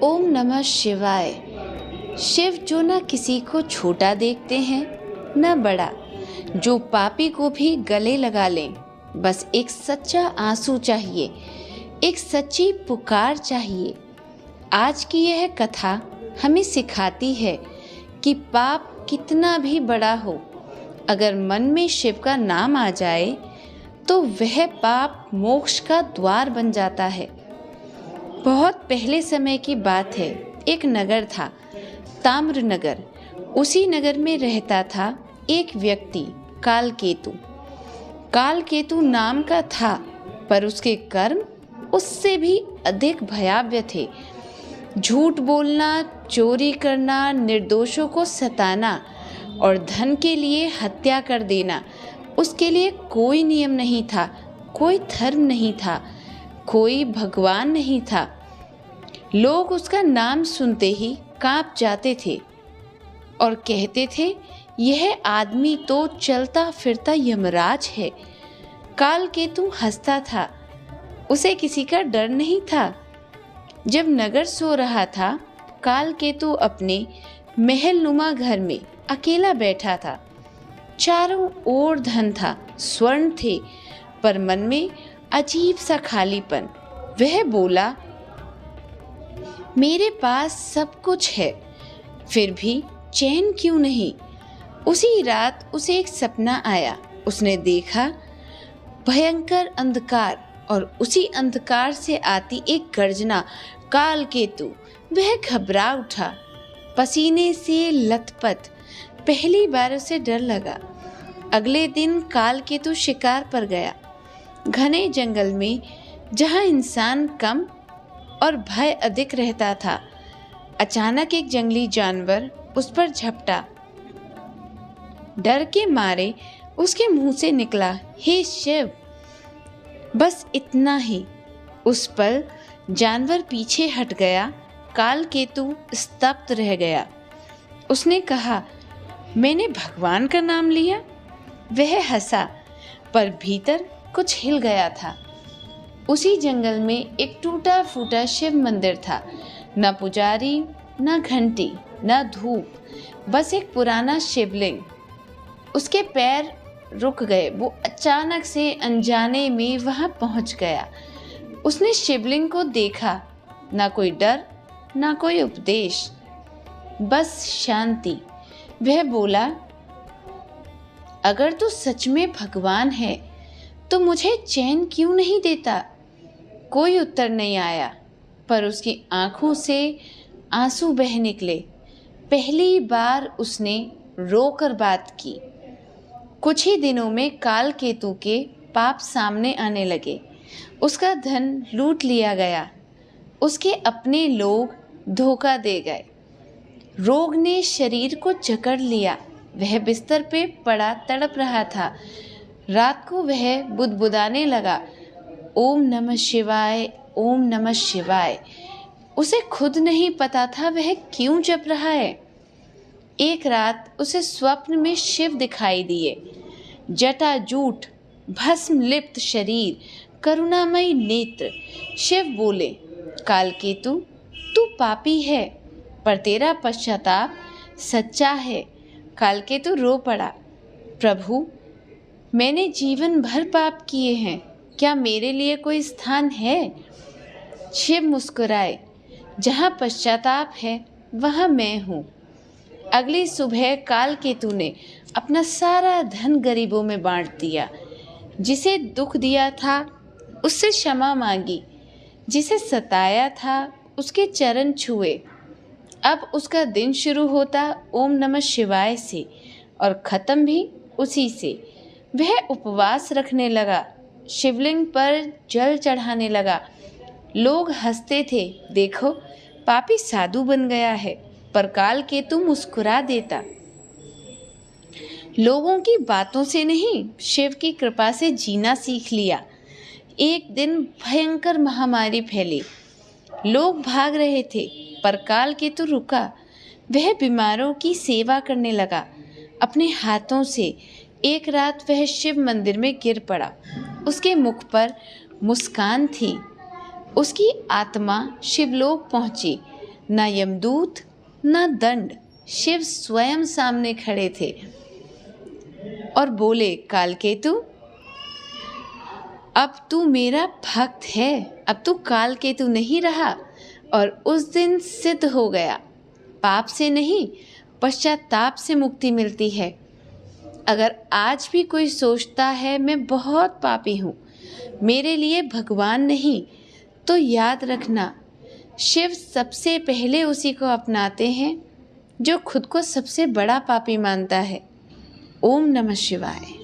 ओम नमः शिवाय। शिव जो न किसी को छोटा देखते हैं न बड़ा, जो पापी को भी गले लगा लें। बस एक सच्चा आंसू चाहिए, एक सच्ची पुकार चाहिए। आज की यह कथा हमें सिखाती है कि पाप कितना भी बड़ा हो, अगर मन में शिव का नाम आ जाए तो वह पाप मोक्ष का द्वार बन जाता है। बहुत पहले समय की बात है। एक नगर था, ताम्रनगर। उसी नगर में रहता था एक व्यक्ति, कालकेतु। कालकेतु नाम का था, पर उसके कर्म उससे भी अधिक भयावह थे। झूठ बोलना, चोरी करना, निर्दोषों को सताना और धन के लिए हत्या कर देना उसके लिए कोई नियम नहीं था, कोई धर्म नहीं था, कोई भगवान नहीं था। लोग उसका नाम सुनते ही कांप जाते थे और कहते थे, यह आदमी तो चलता फिरता यमराज है। कालकेतु हंसता था, उसे किसी का डर नहीं था। जब नगर सो रहा था, कालकेतु अपने महलनुमा घर में अकेला बैठा था। चारों ओर धन था, स्वर्ण थे, पर मन में अजीब सा खालीपन। वह बोला, मेरे पास सब कुछ है, फिर भी चैन क्यों नहीं। उसी रात उसे एक सपना आया। उसने देखा भयंकर अंधकार और उसी अंधकार से आती एक गर्जना। कालकेतु वह घबरा उठा, पसीने से लथपथ। पहली बार उसे डर लगा। अगले दिन कालकेतु शिकार पर गया। घने जंगल में, जहाँ इंसान कम और भय अधिक रहता था, अचानक एक जंगली जानवर उस पर झपटा। डर के मारे उसके मुंह से निकला, हे शिव। बस इतना ही। उस पल जानवर पीछे हट गया। कालकेतु स्तब्ध रह गया। उसने कहा, मैंने भगवान का नाम लिया। वह हंसा, पर भीतर कुछ हिल गया था। उसी जंगल में एक टूटा फूटा शिव मंदिर था। न पुजारी, न घंटी, न धूप, बस एक पुराना शिवलिंग। उसके पैर रुक गए। वो अचानक से अनजाने में वहां पहुंच गया। उसने शिवलिंग को देखा। ना कोई डर, ना कोई उपदेश, बस शांति। वह बोला, अगर तू सच में भगवान है तो मुझे चैन क्यों नहीं देता। कोई उत्तर नहीं आया, पर उसकी आंखों से आंसू बह निकले। पहली बार उसने रोकर बात की। कुछ ही दिनों में कालकेतु के पाप सामने आने लगे। उसका धन लूट लिया गया। उसके अपने लोग धोखा दे गए। रोग ने शरीर को जकड़ लिया। वह बिस्तर पे पड़ा तड़प रहा था। रात को वह बुदबुदाने लगा, ओम नमः शिवाय, ओम नमः शिवाय। उसे खुद नहीं पता था वह क्यों जप रहा है। एक रात उसे स्वप्न में शिव दिखाई दिए। जटाजूट, भस्म लिप्त शरीर, करुणामयी नेत्र। शिव बोले, कालकेतु, तू पापी है, पर तेरा पश्चाताप सच्चा है। कालकेतु रो पड़ा, प्रभु, मैंने जीवन भर पाप किए हैं, क्या मेरे लिए कोई स्थान है। शिव मुस्कुराए, जहाँ पश्चाताप है वहाँ मैं हूँ। अगली सुबह कालकेतु ने अपना सारा धन गरीबों में बांट दिया। जिसे दुख दिया था उससे क्षमा मांगी, जिसे सताया था उसके चरण छुए। अब उसका दिन शुरू होता ओम नमः शिवाय से और ख़त्म भी उसी से। वह उपवास रखने लगा, शिवलिंग पर जल चढ़ाने लगा। लोग हंसते थे, देखो पापी साधु बन गया है, पर कालकेतु मुस्कुरा देता। लोगों की बातों से नहीं, शिव की कृपा से जीना सीख लिया। एक दिन भयंकर महामारी फैली। लोग भाग रहे थे, पर कालकेतु रुका। वह बीमारों की सेवा करने लगा अपने हाथों से। एक रात वह शिव मंदिर में गिर पड़ा। उसके मुख पर मुस्कान थी। उसकी आत्मा शिवलोक पहुंची। ना यमदूत ना दंड, शिव स्वयं सामने खड़े थे और बोले, कालकेतु अब तू मेरा भक्त है, अब तू कालकेतु नहीं रहा। और उस दिन सिद्ध हो गया, पाप से नहीं पश्चाताप से मुक्ति मिलती है। अगर आज भी कोई सोचता है मैं बहुत पापी हूँ, मेरे लिए भगवान नहीं, तो याद रखना शिव सबसे पहले उसी को अपनाते हैं जो खुद को सबसे बड़ा पापी मानता है। ओम नमः शिवाय।